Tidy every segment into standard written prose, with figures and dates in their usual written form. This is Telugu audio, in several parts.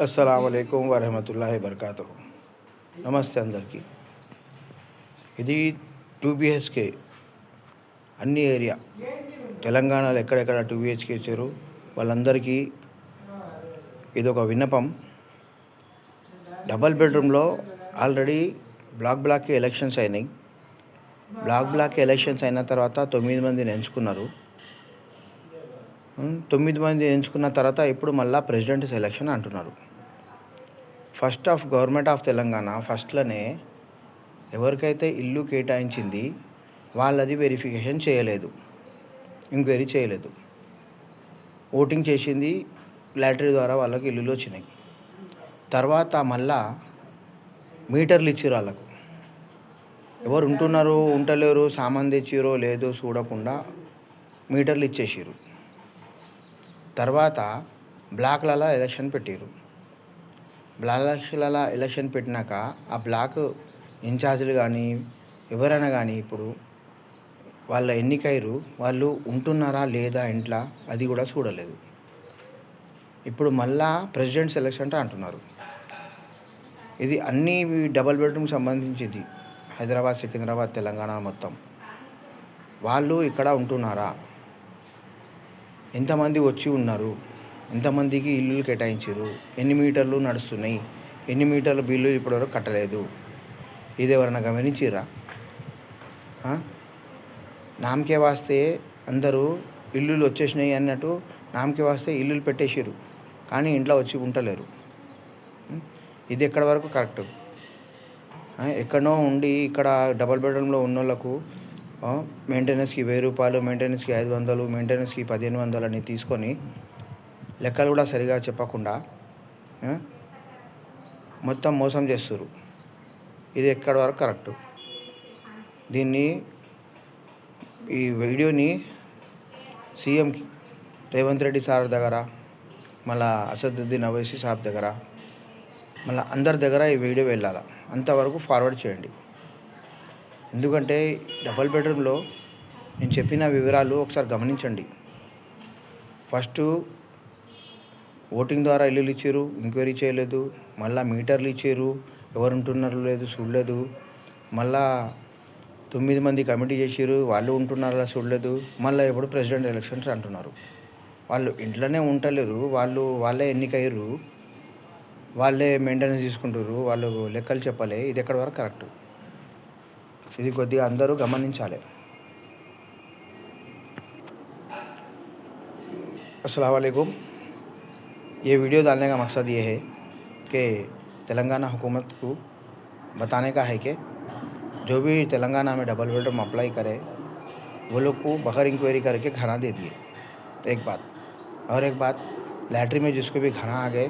అస్సలాముఅలైకుం వరహమతుల్లాహి వబర్కాతుహు. నమస్తే అందరికీ. ఇది 2 బిహెచ్కే అన్ని ఏరియా తెలంగాణలో ఎక్కడెక్కడ 2 బిహెచ్కే ఇచ్చారు వాళ్ళందరికీ ఇదొక విన్నపం. డబల్ బెడ్రూమ్లో ఆల్రెడీ బ్లాక్కి ఎలక్షన్స్ అయినాయి. బ్లాక్కి ఎలక్షన్స్ అయిన తర్వాత 9 మందిని ఎంచుకున్నారు. 9 మంది ఎంచుకున్న తర్వాత ఇప్పుడు మళ్ళీ ప్రెసిడెంట్ సెలక్షన్ అంటున్నారు. First of government of Telangana ఫస్ట్లోనే ఎవరికైతే ఇల్లు కేటాయించింది వాళ్ళది వెరిఫికేషన్ చేయలేదు, ఎంక్వైరీ చేయలేదు. ఓటింగ్ చేసింది లాటరీ ద్వారా వాళ్ళకి ఇల్లులు వచ్చినాయి. తర్వాత మళ్ళా మీటర్లు ఇచ్చిర్రు వాళ్ళకు. ఎవరు ఉంటున్నారు ఉంటలేరు, సామాన్ తెచ్చిరో లేదో చూడకుండా మీటర్లు ఇచ్చేసిర్రు. తర్వాత బ్లాక్లలో ఎలక్షన్ పెట్టిర్రు. బ్లాక్లలో ఎలక్షన్ పెట్టినాక ఆ బ్లాక్ ఇన్ఛార్జీలు కానీ ఎవరైనా కానీ ఇప్పుడు వాళ్ళ ఎన్నికయ్యారు, వాళ్ళు ఉంటున్నారా లేదా ఇంట్లో అది కూడా చూడలేదు. ఇప్పుడు మళ్ళా ప్రెసిడెంట్ సెలక్షన్ అంటున్నారు. ఇది అన్ని డబల్ బెడ్రూమ్ సంబంధించింది. హైదరాబాద్, సికింద్రాబాద్, తెలంగాణ మొత్తం వాళ్ళు ఇక్కడ ఉంటున్నారా, ఎంతమంది వచ్చి ఉన్నారు, ఎంతమందికి ఇల్లులు కేటాయించారు, ఎన్ని మీటర్లు నడుస్తున్నాయి, ఎన్ని మీటర్ల బిల్లు ఇప్పటివరకు కట్టలేదు, ఇది ఎవరైనా గమనించిరా? నామకే వాస్తే అందరూ ఇల్లులు వచ్చేసినాయి అన్నట్టు నామకే వాస్తే ఇల్లులు పెట్టేసారు, కానీ ఇంట్లో వచ్చి ఉండలేరు. ఇది ఎక్కడి వరకు కరెక్ట్? ఎక్కడో ఉండి ఇక్కడ డబల్ బెడ్రూమ్లో ఉన్న వాళ్ళకు మెయింటెనెన్స్కి 1000 రూపాయలు, మెయింటెనెన్స్కి 500, మెయింటెనెన్స్కి 1500 అని తీసుకొని లెక్కలు కూడా సరిగా చెప్పకుండా మొత్తం మోసం చేస్తారు. ఇది ఎక్కడి వరకు కరెక్ట్? దీన్ని ఈ వీడియోని సీఎం రేవంత్ రెడ్డి సార్ దగ్గర, మళ్ళీ అసదుద్దీన్ అవైసీ సాబ్ దగ్గర, మళ్ళీ అందరి దగ్గర ఈ వీడియో వెళ్ళాలి. అంతవరకు ఫార్వర్డ్ చేయండి. ఎందుకంటే డబల్ బెడ్రూమ్లో నేను చెప్పిన వివరాలు ఒకసారి గమనించండి. ఫస్ట్ ఓటింగ్ ద్వారా ఇల్లులు ఇచ్చారు, ఎంక్వైరీ చేయలేదు. మళ్ళీ మీటర్లు ఇచ్చారు, ఎవరు ఉంటున్నారో లేదు చూడలేదు. మళ్ళా 9 మంది కమిటీ చేసారు, వాళ్ళు ఉంటున్నారా చూడలేదు. మళ్ళీ ఇప్పుడు ప్రెసిడెంట్ ఎలక్షన్స్ అంటున్నారు. వాళ్ళు ఇంట్లోనే ఉండలేరు, వాళ్ళే ఎన్నికయ్యారు, వాళ్ళే మెయింటెనెన్స్ తీసుకుంటారు, వాళ్ళు లెక్కలు చెప్పలే. ఇది ఎక్కడి వరకు కరెక్ట్? ఇది కొద్దిగా అందరూ గమనించాలి. अस्सलाम वालेकुम. ये वीडियो डालने का मकसद ये है कि तेलंगाना हुकूमत को बताने का है कि जो भी तेलंगाना में डबल बेडरूम अप्लाई करे वो लोग को बगैर इंक्वायरी करके घरा दे दिए, एक बात. और एक बात, लैटरी में जिसको भी घरा आ गए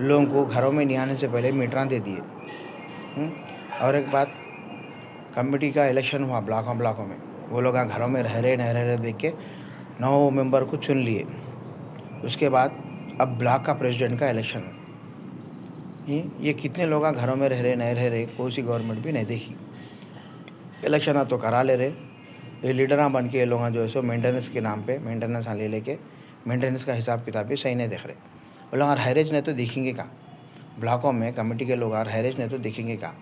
लोगों को घरों में नहीं आने से पहले मीटरा दे दिए. और एक बात, कमेटी का इलेक्शन हुआ ब्लॉकों में, वो लोग घरों में रह रहे देख के 9 मेंबर को चुन लिए. उसके बाद अब ब्लॉक का प्रेसिडेंट का इलेक्शन है. ये कितने लोग घरों में रह रहे नहीं रह रहे, कोई सी गवर्नमेंट भी नहीं देखी. इलेक्शन तो करा ले रहे, ये लीडर बन के ये लोग जो है सो मेंटेनेंस के नाम पे मेंटेनेंस ले लेके मेंटेनेंस का हिसाब किताब भी सही नहीं देख रहे. वो लोग हैरेज नहीं तो देखेंगे का? ब्लॉकों में कमेटी के लोग हैरेज नहीं तो देखेंगे का?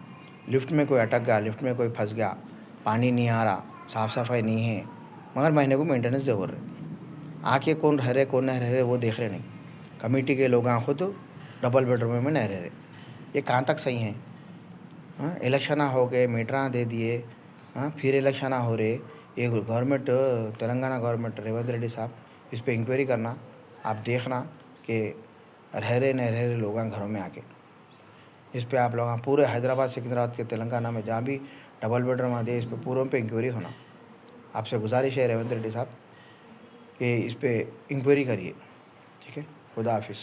लिफ्ट में कोई अटक गया, लिफ्ट में कोई फंस गया, पानी नहीं आ रहा, साफ़ सफाई नहीं है, मगर महीने को मेंटेनेंस दे रहे. आके कौन रह रहे कौन नहीं रह रहे वो देख रहे नहीं. कमेटी के लोग खुद डबल बेडरूम में नहीं रह रहे. ये कहाँ तक सही है? इलेक्शन हो गए, मीटरा दे दिए, फिर इलेक्शन हो रहे. ये गवर्नमेंट, तेलंगाना गवर्नमेंट, रेवंत रेड्डी साहब, इस पर इंक्वायरी करना. आप देखना कि रह रहे नहीं रह रहे लोग घरों में आके. इस पर आप लोग पूरे हैदराबाद, सिकंदराबाद के तेलंगाना में जहाँ भी डबल बेडरूम आते इस पर पूरों पे इंक्वायरी होना. आपसे गुजारिश है रेवंत रेड्डी साहब कि इस पर इंक्वायरी करिए. ठीक है, खुदा हाफिज़.